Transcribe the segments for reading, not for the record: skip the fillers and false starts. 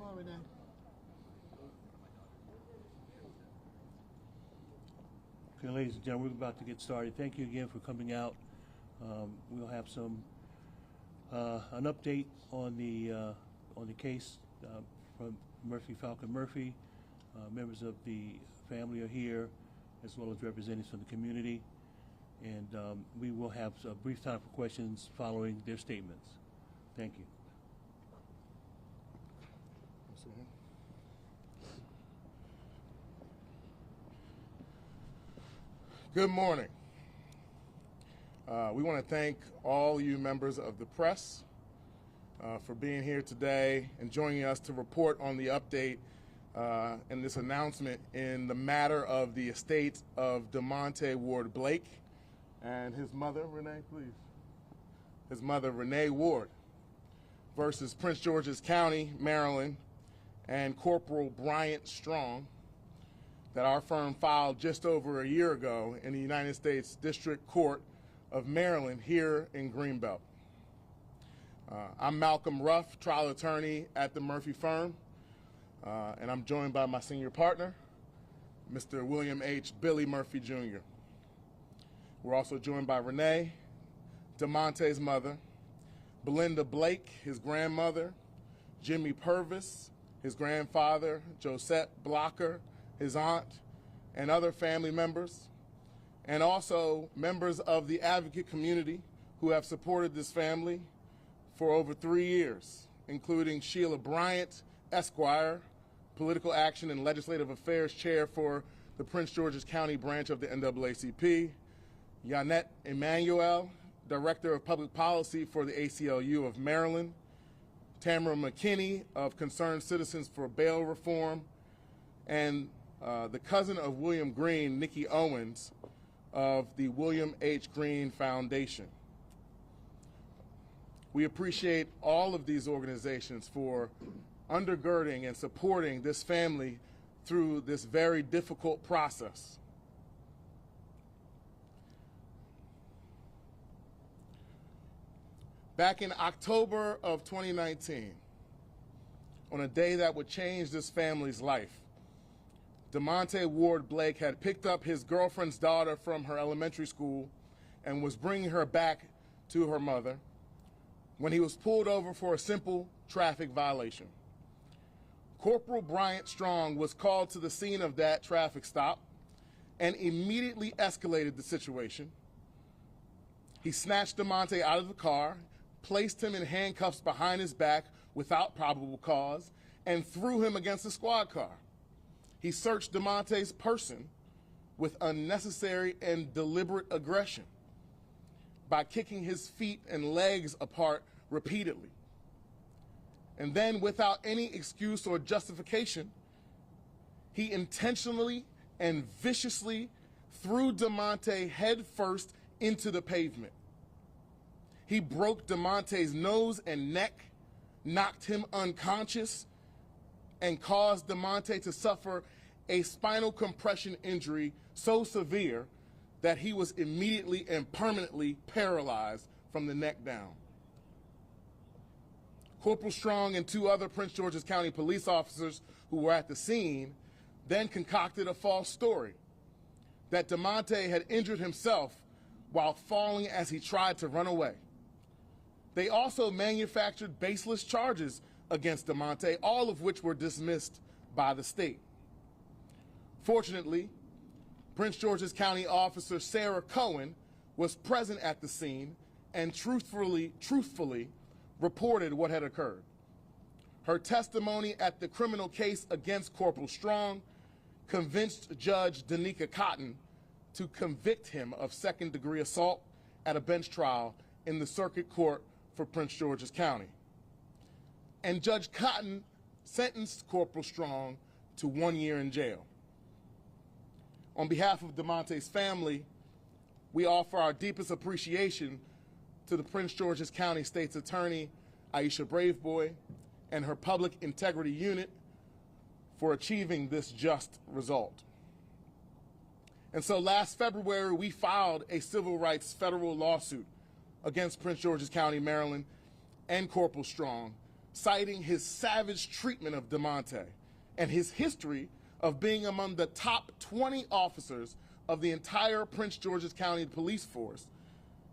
Come on, Renee. Okay, ladies and gentlemen, we're about to get started. Thank you again for coming out. We'll have an update on the case from Murphy Falcon Murphy. Members of the family are here, as well as representatives from the community, and we will have a brief time for questions following their statements. Thank you. Good morning. We want to thank all you members of the press for being here today and joining us to report on the update and this announcement in the matter of the estate of Demonte Ward-Blake and his mother, Renee, please. His mother, Renee Ward, versus Prince George's County, Maryland, and Corporal Bryant Strong, that our firm filed just over a year ago in the United States District Court of Maryland here in Greenbelt. I'm Malcolm Ruff, trial attorney at the Murphy firm, and I'm joined by my senior partner, Mr. William H. Billy Murphy Jr. We're also joined by Renee, Demonte's mother, Belinda Blake, his grandmother, Jimmy Purvis, his grandfather, Josette Blocker, his aunt, and other family members, and also members of the advocate community who have supported this family for over 3 years, including Sheila Bryant, Esquire, Political Action and Legislative Affairs Chair for the Prince George's County branch of the NAACP, Yanette Emanuel, Director of Public Policy for the ACLU of Maryland, Tamara McKinney of Concerned Citizens for Bail Reform, and the cousin of William Green, Nikki Owens, of the William H. Green Foundation. We appreciate all of these organizations for undergirding and supporting this family through this very difficult process. Back in October of 2019, on a day that would change this family's life, Demonte Ward-Blake had picked up his girlfriend's daughter from her elementary school and was bringing her back to her mother when he was pulled over for a simple traffic violation. Corporal Bryant Strong was called to the scene of that traffic stop and immediately escalated the situation. He snatched Demonte out of the car, placed him in handcuffs behind his back without probable cause, and threw him against the squad car. He searched Demonte's person with unnecessary and deliberate aggression by kicking his feet and legs apart repeatedly. And then, without any excuse or justification, he intentionally and viciously threw Demonte headfirst into the pavement. He broke Demonte's nose and neck, knocked him unconscious, and caused Demonte to suffer a spinal compression injury so severe that he was immediately and permanently paralyzed from the neck down. Corporal Strong and 2 other Prince George's County police officers who were at the scene then concocted a false story that Demonte had injured himself while falling as he tried to run away. They also manufactured baseless charges against Demonte, all of which were dismissed by the state. Fortunately, Prince George's County officer Sarah Cohen was present at the scene and truthfully reported what had occurred. Her testimony at the criminal case against Corporal Strong convinced Judge Danica Cotton to convict him of second-degree assault at a bench trial in the Circuit Court for Prince George's County. And Judge Cotton sentenced Corporal Strong to 1 year in jail. On behalf of Demonte's family, we offer our deepest appreciation to the Prince George's County State's Attorney, Aisha Braveboy, and her Public Integrity Unit for achieving this just result. And so last February, we filed a civil rights federal lawsuit against Prince George's County, Maryland, and Corporal Strong citing his savage treatment of Demonte and his history of being among the top 20 officers of the entire Prince George's County police force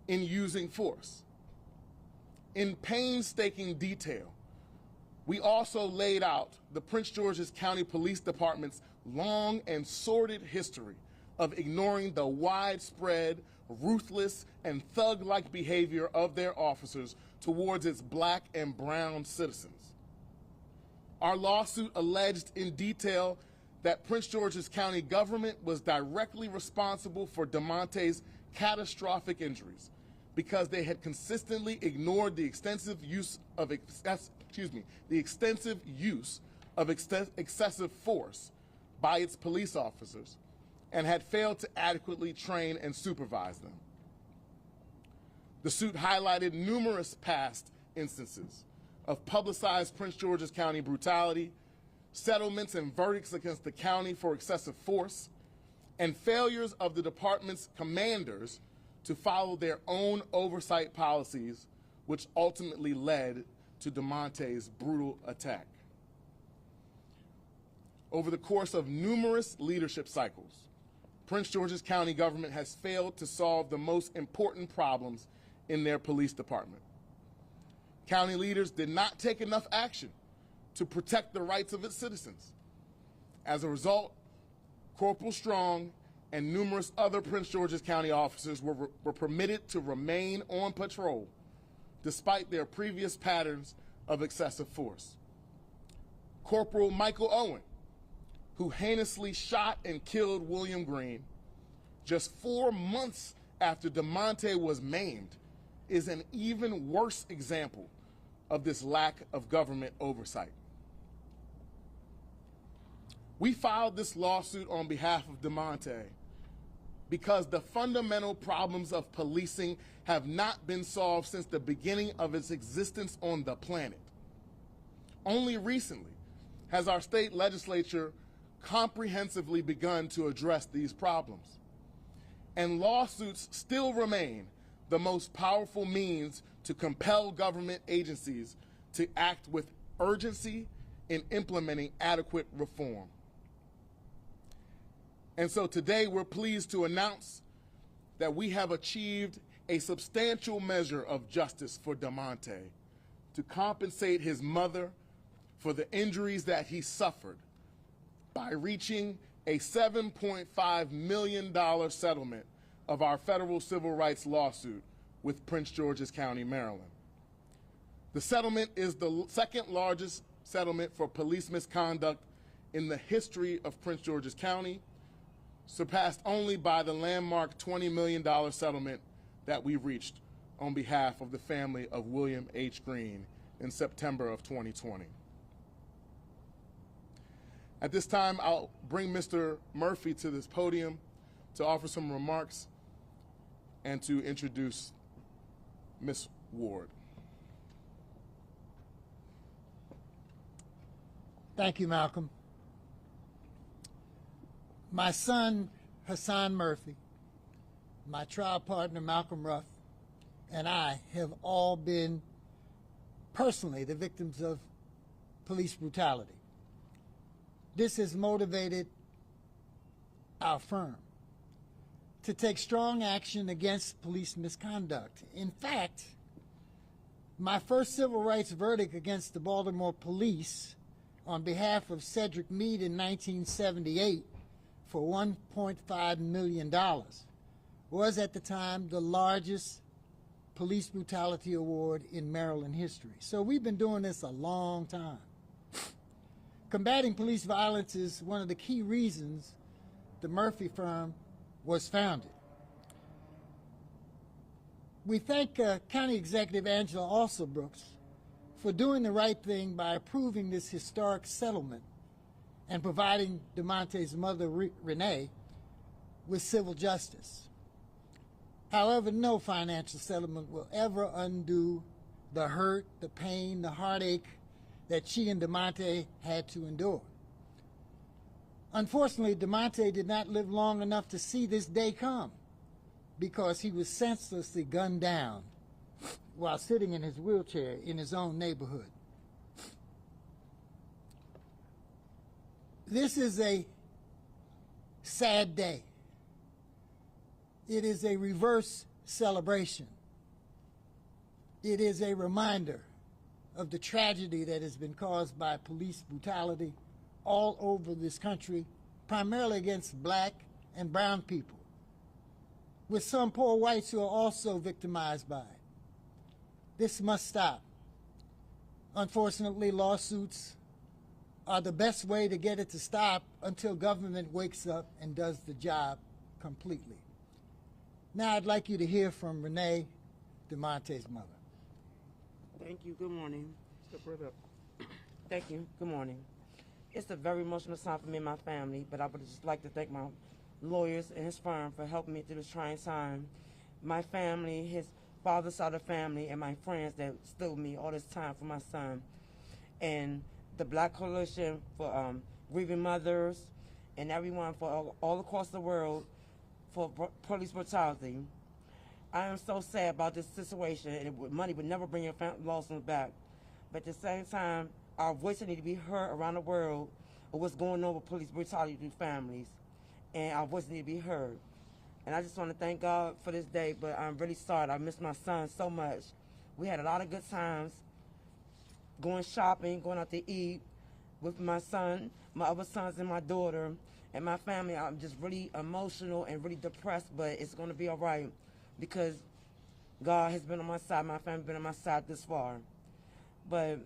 in using force. In painstaking detail, we also laid out the Prince George's County Police Department's long and sordid history of ignoring the widespread, ruthless, and thug-like behavior of their officers towards its black and brown citizens. Our lawsuit alleged in detail that Prince George's County government was directly responsible for Demonte's catastrophic injuries because they had consistently ignored the extensive use of excessive force by its police officers and had failed to adequately train and supervise them. The suit highlighted numerous past instances of publicized Prince George's County brutality, settlements and verdicts against the county for excessive force, and failures of the department's commanders to follow their own oversight policies, which ultimately led to Demonte's brutal attack. Over the course of numerous leadership cycles, Prince George's County government has failed to solve the most important problems in their police department. County leaders did not take enough action to protect the rights of its citizens. As a result, Corporal Strong and numerous other Prince George's County officers were permitted to remain on patrol despite their previous patterns of excessive force. Corporal Michael Owen, who heinously shot and killed William Green just 4 months after Demonte was maimed, is an even worse example of this lack of government oversight. We filed this lawsuit on behalf of Demonte because the fundamental problems of policing have not been solved since the beginning of its existence on the planet. Only recently has our state legislature comprehensively begun to address these problems. And lawsuits still remain the most powerful means to compel government agencies to act with urgency in implementing adequate reform. And so today we're pleased to announce that we have achieved a substantial measure of justice for Demonte to compensate his mother for the injuries that he suffered by reaching a $7.5 million settlement of our federal civil rights lawsuit with Prince George's County, Maryland. The settlement is the second largest settlement for police misconduct in the history of Prince George's County, surpassed only by the landmark $20 million settlement that we reached on behalf of the family of William H. Green in September of 2020. At this time, I'll bring Mr. Murphy to this podium to offer some remarks and to introduce Ms. Ward. Thank you, Malcolm. My son, Hassan Murphy, my trial partner, Malcolm Ruff, and I have all been personally the victims of police brutality. This has motivated our firm to take strong action against police misconduct. In fact, my first civil rights verdict against the Baltimore police on behalf of Cedric Meade in 1978 for $1.5 million was at the time the largest police brutality award in Maryland history. So we've been doing this a long time. Combating police violence is one of the key reasons the Murphy firm was founded. We thank County Executive Angela Alsobrooks for doing the right thing by approving this historic settlement and providing Demonte's mother, Renee, with civil justice. However, no financial settlement will ever undo the hurt, the pain, the heartache that she and Demonte had to endure. Unfortunately, Demonte did not live long enough to see this day come because he was senselessly gunned down while sitting in his wheelchair in his own neighborhood. This is a sad day. It is a reverse celebration. It is a reminder of the tragedy that has been caused by police brutality all over this country, primarily against black and brown people, with some poor whites who are also victimized by it. This must stop. Unfortunately, lawsuits are the best way to get it to stop until government wakes up and does the job completely. Now I'd like you to hear from Renee, Demonte's mother. Thank you. Good morning. Step right up. Thank you. Good morning. It's a very emotional time for me and my family, but I would just like to thank my lawyers and his firm for helping me through this trying time. My family, his father's side of the family, and my friends that stood with me all this time for my son. And the Black Coalition for grieving mothers and everyone for all across the world for police brutality. I am so sad about this situation, and money would never bring your lost ones back. But at the same time, our voices need to be heard around the world of what's going on with police brutality through families, and our voices need to be heard. And I just want to thank God for this day, but I'm really sorry. I miss my son so much. We had a lot of good times, going shopping, going out to eat with my son, my other sons, and my daughter, and my family. I'm just really emotional and really depressed, but it's going to be all right because God has been on my side. My family has been on my side this far. But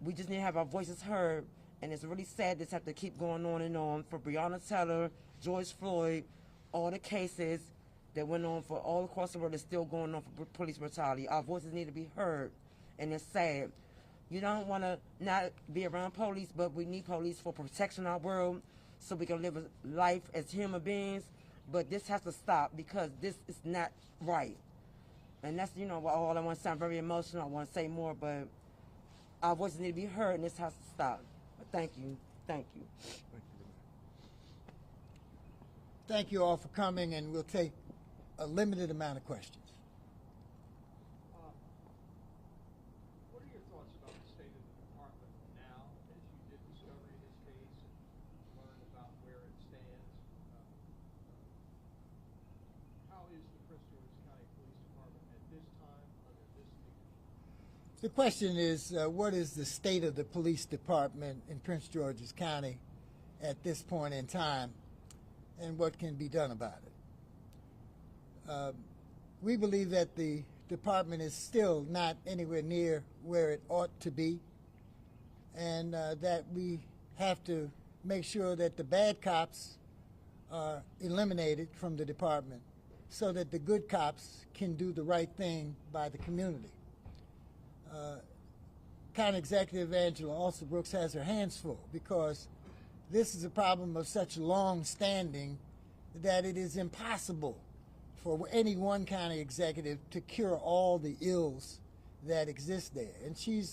we just need to have our voices heard, and it's really sad this have to keep going on and on for Breonna Taylor, George Floyd, all the cases that went on for all across the world is still going on for police brutality. Our voices need to be heard, and it's sad. You don't want to not be around police, but we need police for protection of our world so we can live a life as human beings. But this has to stop because this is not right. And that's, all I want to sound very emotional. I want to say more, but our voices need to be heard, and this has to stop. But thank you. Thank you. Thank you all for coming, and we'll take a limited amount of questions. What are your thoughts about the state of the department now as you did discovery of this case and learn about where it stands? How is the Prince George's County Police Department at this time under this leadership? The question is, what is the state of the police department in Prince George's County at this point in time, and what can be done about it? We believe that the department is still not anywhere near where it ought to be, and that we have to make sure that the bad cops are eliminated from the department so that the good cops can do the right thing by the community. County Executive Angela Alston-Brooks has her hands full because this is a problem of such long standing that it is impossible for any one county executive to cure all the ills that exist there. And she's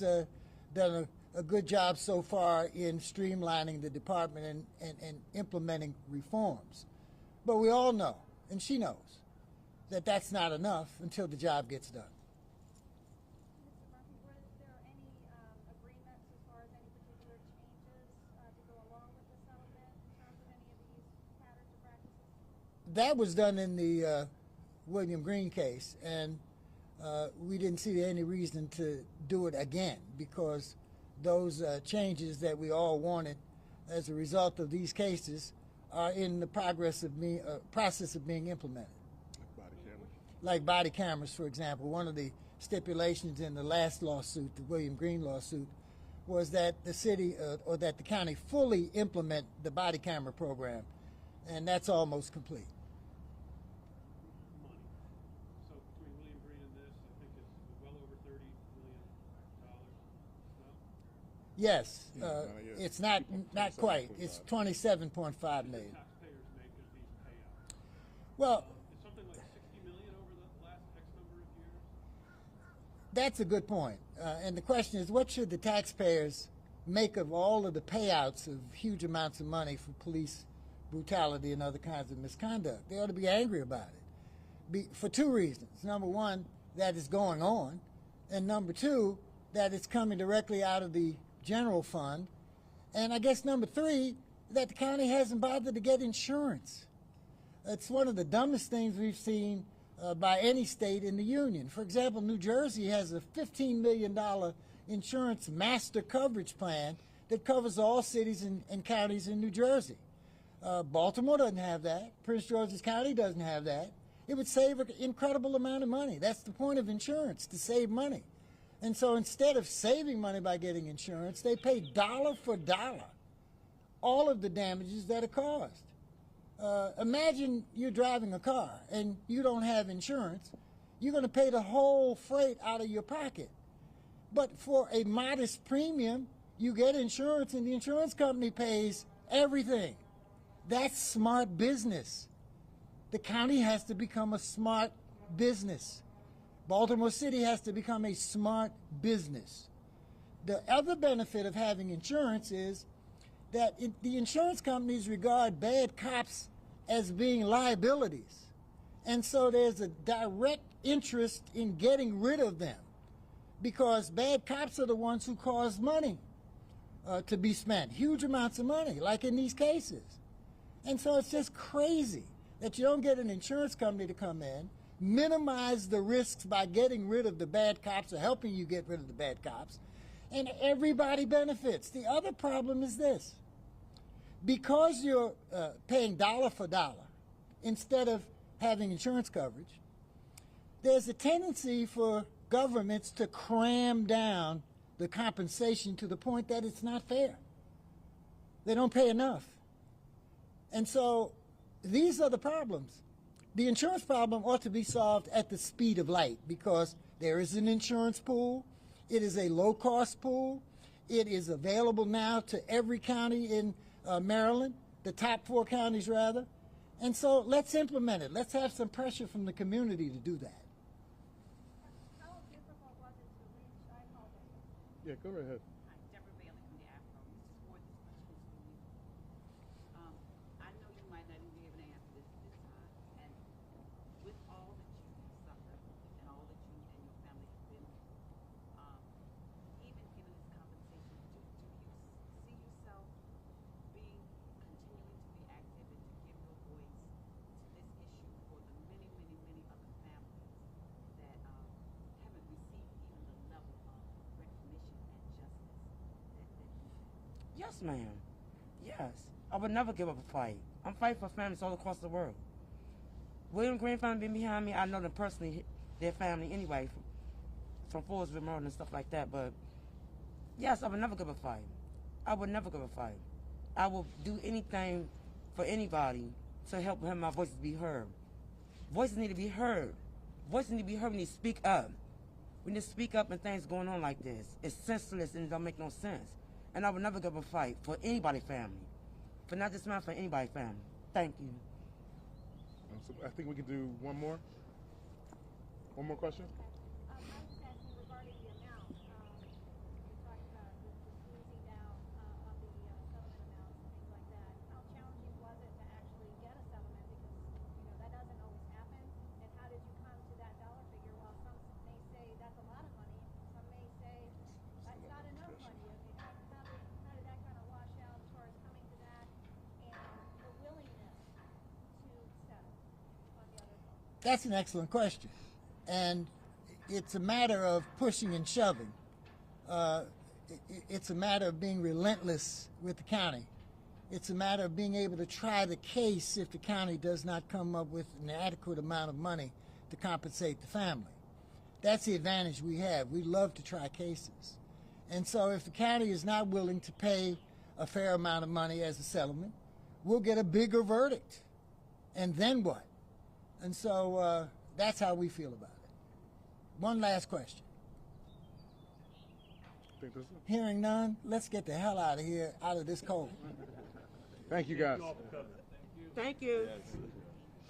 done a good job so far in streamlining the department and implementing reforms. But we all know, and she knows, that that's not enough until the job gets done. Mr. Murphy, were there any agreements as far as any particular changes to go along with the settlement in terms of any of these patterns or practices? That was done in the William Green case, and we didn't see any reason to do it again because those changes that we all wanted as a result of these cases are in the process of being implemented. Body cameras. Like body cameras, for example. One of the stipulations in the last lawsuit, the William Green lawsuit, was that the city or that the county fully implement the body camera program, and that's almost complete. Money. So between William Green and this, I think it's well over $30 million. No? Yes, yeah. it's not quite. It's 27.5 million. Taxpayers make of these payouts. Well, It's something like $60 million over the last X number of years. that's a good point. And the question is, what should the taxpayers make of all of the payouts of huge amounts of money for police brutality and other kinds of misconduct? They ought to be angry about it for two reasons. Number one, that it's going on, and number two, that it's coming directly out of the general fund. And I guess number three, that the county hasn't bothered to get insurance. It's one of the dumbest things we've seen by any state in the union. For example, New Jersey has a $15 million insurance master coverage plan that covers all cities and counties in New Jersey. Baltimore doesn't have that. Prince George's County doesn't have that. It would save an incredible amount of money. That's the point of insurance, to save money. And so instead of saving money by getting insurance, they pay dollar for dollar all of the damages that are caused. Imagine you're driving a car and you don't have insurance. You're going to pay the whole freight out of your pocket. But for a modest premium, you get insurance and the insurance company pays everything. That's smart business. The county has to become a smart business. Baltimore City has to become a smart business. The other benefit of having insurance is that the insurance companies regard bad cops as being liabilities. And so there's a direct interest in getting rid of them, because bad cops are the ones who cause money to be spent, huge amounts of money, like in these cases. And so it's just crazy that you don't get an insurance company to come in, minimize the risks by getting rid of the bad cops or helping you get rid of the bad cops, and everybody benefits. The other problem is this. Because you're paying dollar for dollar instead of having insurance coverage, there's a tendency for governments to cram down the compensation to the point that it's not fair. They don't pay enough. And so these are the problems. The insurance problem ought to be solved at the speed of light, because there is an insurance pool. It is a low-cost pool. It is available now to every county in Maryland, the top 4 counties rather. And so let's implement it. Let's have some pressure from the community to do that. How difficult was it to reach? I apologize. Yeah, go right ahead. Hi, Deborah Bailey from the Afro. Mrs. Ward, this question is for you. I know you might not even be able to answer this time, and with all that you have suffered and all that you and your family have been through, even given this compensation, do you see yourself being continuing to be active and to give your voice to this issue for the many, many, many other families that haven't received even the level of recognition and justice that you have? Yes, ma'am. Yes. I would never give up a fight. I'm fighting for families all across the world. William Green family been behind me. I know them personally, their family anyway, from Fordsville, Maryland and stuff like that. But yes, I would never give up a fight. I would never give up a fight. I will do anything for anybody to help my voices be heard. Voices need to be heard. Voices need to be heard. We need to speak up. We need to speak up when things going on like this. It's senseless and it don't make no sense. And I would never give up a fight for anybody's family. For not just mine, for anybody's family. Thank you. So I think we can do one more. One more question? I was asking regarding the amount. You talked about the squeezing down of the settlement amounts and things like that. How challenging was it to actually get a settlement? Because that doesn't always happen. And how did you come to that dollar figure? While some may say that's a lot of money, some may say that's not enough money. How did that kind of wash out as far as coming to that and the willingness to settle on the other side? That's an excellent question. And it's a matter of pushing and shoving. It's a matter of being relentless with the county. It's a matter of being able to try the case if the county does not come up with an adequate amount of money to compensate the family. That's the advantage we have. We love to try cases. And so if the county is not willing to pay a fair amount of money as a settlement, we'll get a bigger verdict. And then what? And so that's how we feel about it. One last question. I think that's it. Hearing none, let's get the hell out of here, out of this cold. Thank you, guys. Thank you.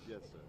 Yes, sir.